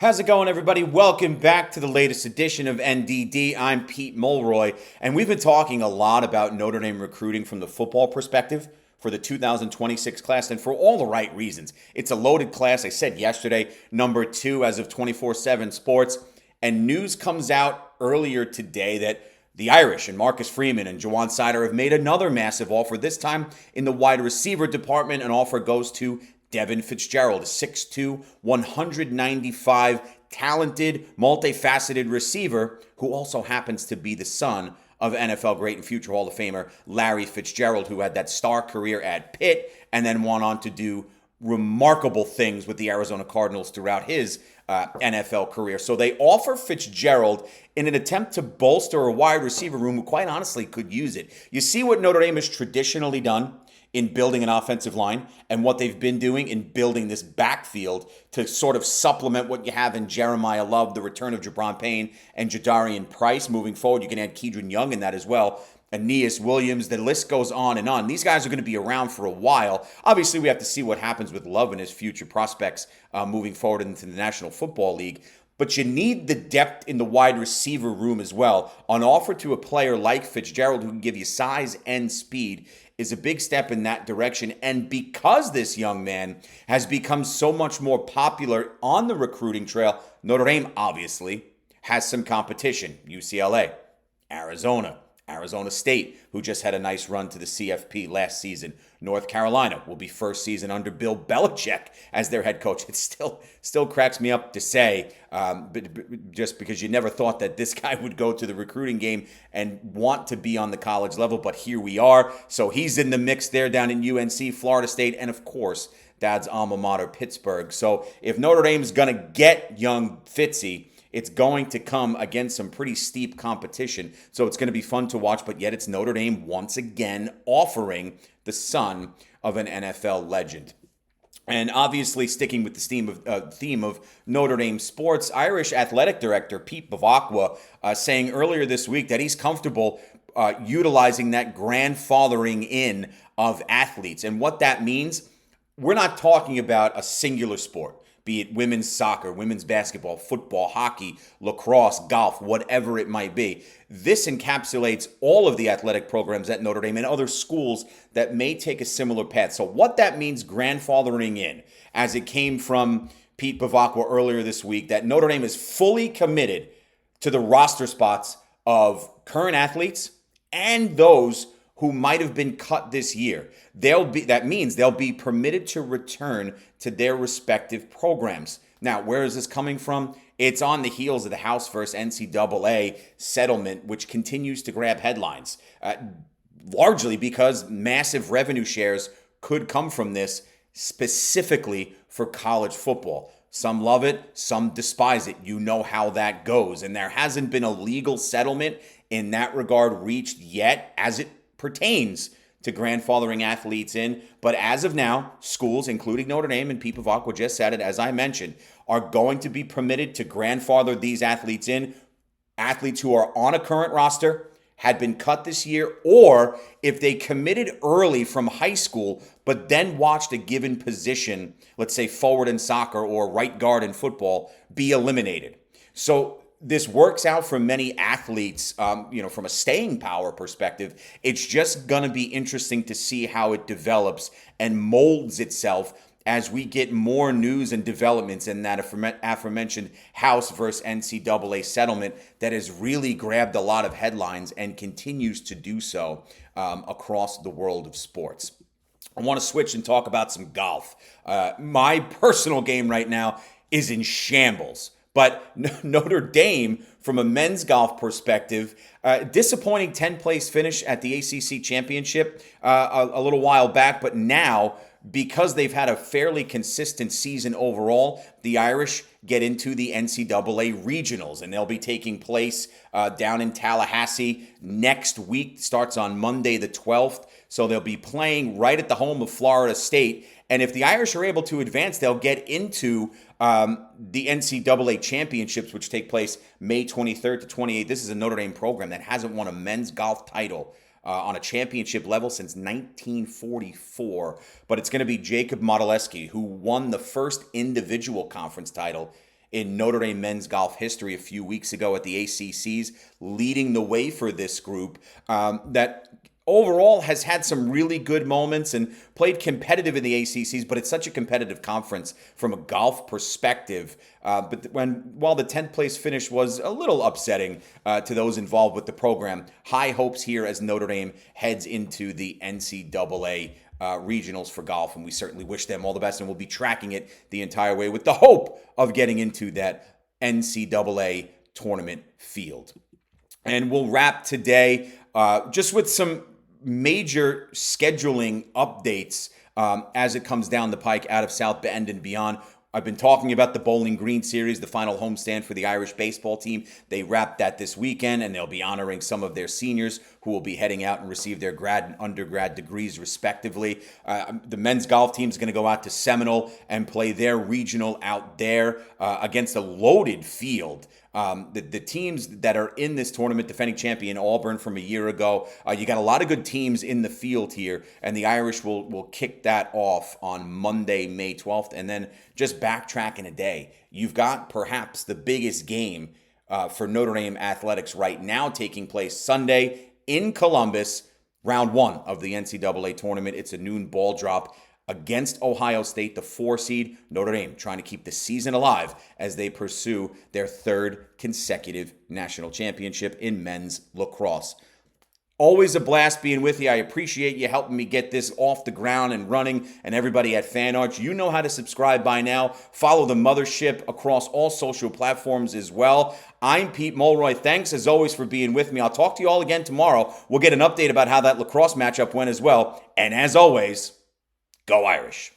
How's it going, everybody? Welcome back to the latest edition of NDD. I'm Pete Mulroy, and we've been talking a lot about Notre Dame recruiting from the football perspective for the 2026 class, and for all the right reasons. It's a loaded class. I said yesterday, number 2 as of 24/7 Sports, and news comes out earlier today that the Irish and Marcus Freeman and Jawan Sider have made another massive offer, this time in the wide receiver department. An offer goes to Devin Fitzgerald, a 6'2", 195, talented, multifaceted receiver who also happens to be the son of NFL great and future Hall of Famer Larry Fitzgerald, who had that star career at Pitt and then went on to do remarkable things with the Arizona Cardinals throughout his NFL career. So they offer Fitzgerald in an attempt to bolster a wide receiver room who quite honestly could use it. You see what Notre Dame has traditionally done in building an offensive line and what they've been doing in building this backfield to sort of supplement what you have in Jeremiah Love, the return of Jabron Payne and Jadarian Price. Moving forward, you can add Keedron Young in that as well. Aeneas Williams, the list goes on and on. These guys are going to be around for a while. Obviously, we have to see what happens with Love and his future prospects moving forward into the National Football League. But you need the depth in the wide receiver room as well. On offer to a player like Fitzgerald, who can give you size and speed, is a big step in that direction. And because this young man has become so much more popular on the recruiting trail, Notre Dame obviously has some competition. UCLA, Arizona State, who just had a nice run to the CFP last season. North Carolina will be first season under Bill Belichick as their head coach. It still cracks me up to say, but just because you never thought that this guy would go to the recruiting game and want to be on the college level, but here we are. So he's in the mix there down in UNC, Florida State, and of course, Dad's alma mater, Pittsburgh. So if Notre Dame's going to get young Fitzy, it's going to come against some pretty steep competition. So it's going to be fun to watch, but yet it's Notre Dame once again offering the son of an NFL legend. And obviously, sticking with the theme of Notre Dame sports, Irish athletic director Pete Bavacqua saying earlier this week that he's comfortable utilizing that grandfathering in of athletes. And what that means, we're not talking about a singular sport, be it women's soccer, women's basketball, football, hockey, lacrosse, golf, whatever it might be. This encapsulates all of the athletic programs at Notre Dame and other schools that may take a similar path. So what that means grandfathering in, as it came from Pete Bavacqua earlier this week, that Notre Dame is fully committed to the roster spots of current athletes and those who might have been cut this year. That means they'll be permitted to return to their respective programs. Now, where is this coming from? It's on the heels of the House versus NCAA settlement, which continues to grab headlines, largely because massive revenue shares could come from this, specifically for college football. Some love it, some despise it. You know how that goes. And there hasn't been a legal settlement in that regard reached yet, as it pertains to grandfathering athletes in. But as of now, schools, including Notre Dame, and Pete Bavacqua just said it, as I mentioned, are going to be permitted to grandfather these athletes in. Athletes who are on a current roster, had been cut this year, or if they committed early from high school, but then watched a given position, let's say forward in soccer or right guard in football, be eliminated. So this works out for many athletes, from a staying power perspective. It's just going to be interesting to see how it develops and molds itself as we get more news and developments in that aforementioned House versus NCAA settlement that has really grabbed a lot of headlines and continues to do so across the world of sports. I want to switch and talk about some golf. My personal game right now is in shambles. But Notre Dame, from a men's golf perspective, disappointing 10th-place finish at the ACC Championship a little while back. But now, because they've had a fairly consistent season overall, the Irish get into the NCAA regionals, and they'll be taking place down in Tallahassee next week. Starts on Monday the 12th. So they'll be playing right at the home of Florida State. And if the Irish are able to advance, they'll get into the NCAA championships, which take place May 23rd to 28th. This is a Notre Dame program that hasn't won a men's golf title on a championship level since 1944. But it's going to be Jacob Modeleski, who won the first individual conference title in Notre Dame men's golf history a few weeks ago at the ACCs, leading the way for this group that overall has had some really good moments and played competitive in the ACCs, but it's such a competitive conference from a golf perspective. While the 10th place finish was a little upsetting to those involved with the program, high hopes here as Notre Dame heads into the NCAA regionals for golf, and we certainly wish them all the best, and we'll be tracking it the entire way with the hope of getting into that NCAA tournament field. And we'll wrap today just with some major scheduling updates as it comes down the pike out of South Bend and beyond. I've been talking about the Bowling Green Series, the final homestand for the Irish baseball team. They wrapped that this weekend, and they'll be honoring some of their seniors who will be heading out and receive their grad and undergrad degrees, respectively. The men's golf team is going to go out to Seminole and play their regional out there against a loaded field. The teams that are in this tournament, defending champion Auburn from a year ago, you got a lot of good teams in the field here, and the Irish will kick that off on Monday, May 12th, and then just backtracking a day. You've got perhaps the biggest game for Notre Dame athletics right now taking place Sunday in Columbus, round one of the NCAA tournament. It's a noon ball drop against Ohio State, the 4 seed. Notre Dame trying to keep the season alive as they pursue their third consecutive national championship in men's lacrosse. Always a blast being with you. I appreciate you helping me get this off the ground and running, and everybody at Fan Arch. You know how to subscribe by now. Follow the mothership across all social platforms as well. I'm Pete Mulroy. Thanks as always for being with me. I'll talk to you all again tomorrow. We'll get an update about how that lacrosse matchup went as well. And as always, go Irish.